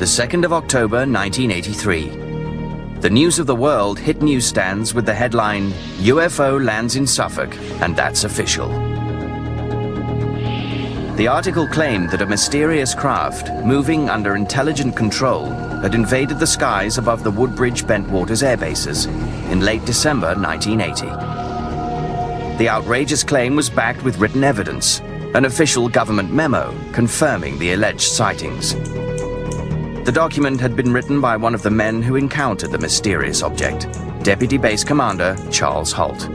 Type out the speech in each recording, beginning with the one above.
the 2nd of October 1983. The news of the world hit newsstands with the headline, "UFO lands in Suffolk, and that's official." The article claimed that a mysterious craft, moving under intelligent control, had invaded the skies above the Woodbridge Bentwaters air bases in late December 1980. The outrageous claim was backed with written evidence, an official government memo confirming the alleged sightings. The document had been written by one of the men who encountered the mysterious object, Deputy Base Commander Charles Holt.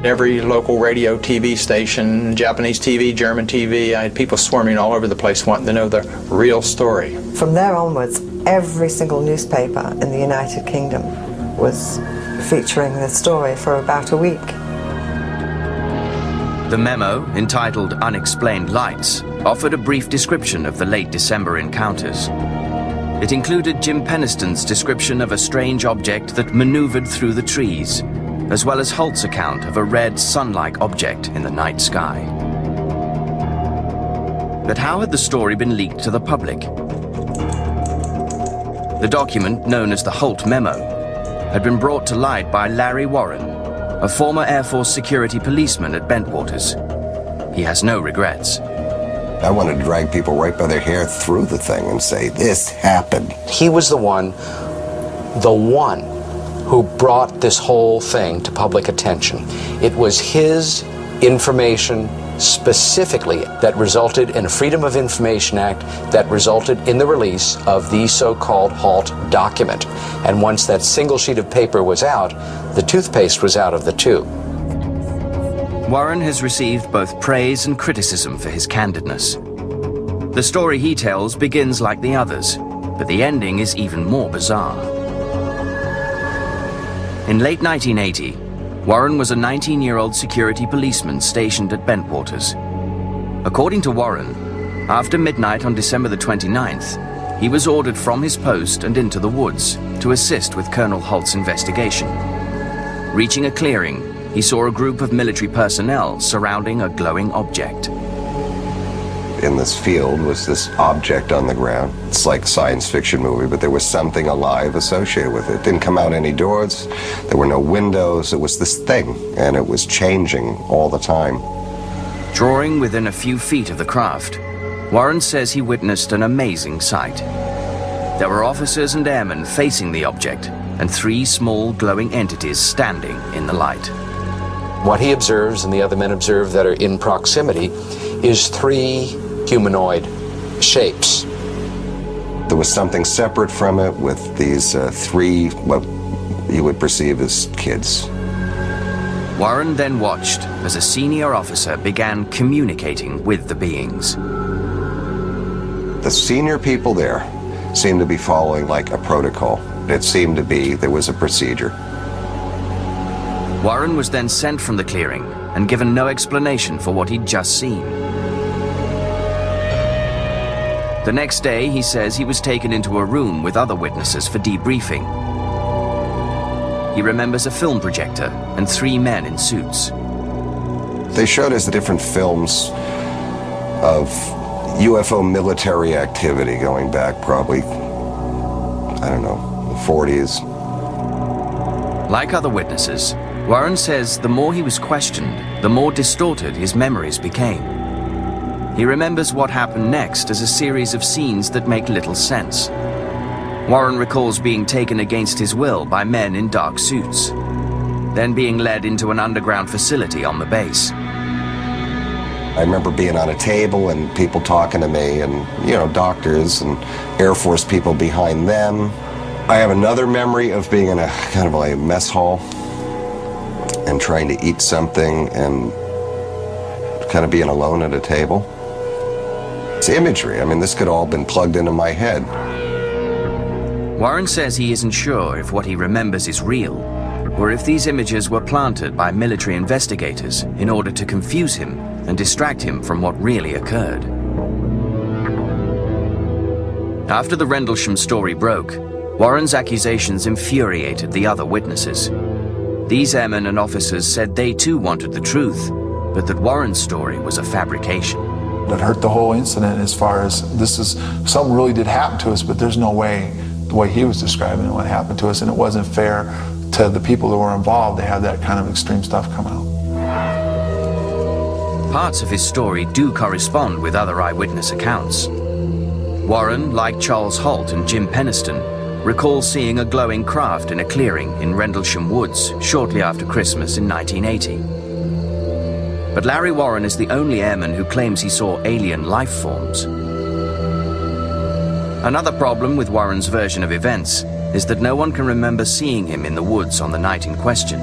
Every local radio, TV station, Japanese TV, German TV, I had people swarming all over the place wanting to know the real story. From there onwards, every single newspaper in the United Kingdom was featuring this story for about a week. The memo, entitled Unexplained Lights, offered a brief description of the late December encounters. It included Jim Peniston's description of a strange object that maneuvered through the trees, as well as Holt's account of a red sun-like object in the night sky. But how had the story been leaked to the public? The document, known as the Holt Memo, had been brought to light by Larry Warren, a former Air Force security policeman at Bentwaters. He has no regrets. I wanted to drag people right by their hair through the thing and say, this happened. He was the one who brought this whole thing to public attention. It was his information specifically that resulted in a Freedom of Information Act that resulted in the release of the so-called HALT document. And once that single sheet of paper was out, the toothpaste was out of the tube. Warren has received both praise and criticism for his candidness. The story he tells begins like the others, but the ending is even more bizarre. In late 1980, Warren was a 19-year-old security policeman stationed at Bentwaters. According to Warren, after midnight on December the 29th, he was ordered from his post and into the woods to assist with Colonel Holt's investigation. Reaching a clearing, he saw a group of military personnel surrounding a glowing object. In this field was this object on the ground. It's like a science fiction movie, but there was something alive associated with it. It didn't come out any doors, there were no windows, it was this thing, and it was changing all the time. Drawing within a few feet of the craft, Warren says he witnessed an amazing sight. There were officers and airmen facing the object, and 3 small glowing entities standing in the light. What he observes and the other men observe that are in proximity is 3 humanoid shapes. There was something separate from it with these 3, what you would perceive as kids. Warren then watched as a senior officer began communicating with the beings. The senior people there seemed to be following like a protocol. It seemed to be there was a procedure. Warren was then sent from the clearing and given no explanation for what he'd just seen. The next day, he says he was taken into a room with other witnesses for debriefing. He remembers a film projector and 3 men in suits. They showed us the different films of UFO military activity going back probably, I don't know, the 40s. Like other witnesses, Warren says the more he was questioned, the more distorted his memories became. He remembers what happened next as a series of scenes that make little sense. Warren recalls being taken against his will by men in dark suits, then being led into an underground facility on the base. I remember being on a table and people talking to me and, you know, doctors and Air Force people behind them. I have another memory of being in a kind of like a mess hall and trying to eat something and kind of being alone at a table. It's imagery. I mean, this could all have been plugged into my head. Warren says he isn't sure if what he remembers is real, or if these images were planted by military investigators in order to confuse him and distract him from what really occurred. After the Rendlesham story broke, Warren's accusations infuriated the other witnesses. These airmen and officers said they too wanted the truth, but that Warren's story was a fabrication. That hurt the whole incident as far as this is, something really did happen to us, but there's no way, the way he was describing it, what happened to us, and it wasn't fair to the people that were involved to have that kind of extreme stuff come out. Parts of his story do correspond with other eyewitness accounts. Warren, like Charles Holt and Jim Penniston, recalls seeing a glowing craft in a clearing in Rendlesham Woods shortly after Christmas in 1980. But Larry Warren is the only airman who claims he saw alien life forms. Another problem with Warren's version of events is that no one can remember seeing him in the woods on the night in question.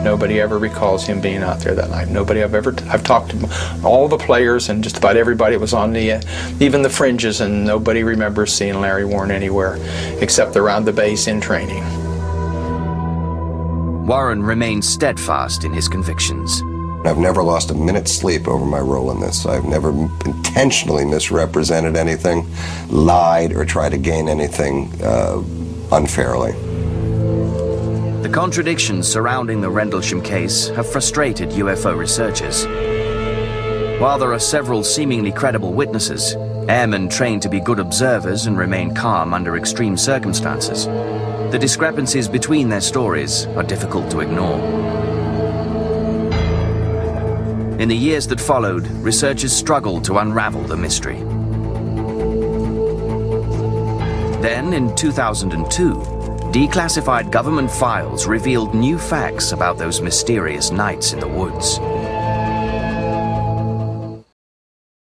Nobody ever recalls him being out there that night. Nobody I've talked to all the players and just about everybody that was on the, even the fringes, and nobody remembers seeing Larry Warren anywhere except around the base in training. Warren remains steadfast in his convictions. I've never lost a minute's sleep over my role in this. I've never intentionally misrepresented anything, lied, or tried to gain anything unfairly. The contradictions surrounding the Rendlesham case have frustrated UFO researchers. While there are several seemingly credible witnesses, airmen trained to be good observers and remain calm under extreme circumstances, the discrepancies between their stories are difficult to ignore. In the years that followed, researchers struggled to unravel the mystery. Then, in 2002, declassified government files revealed new facts about those mysterious nights in the woods.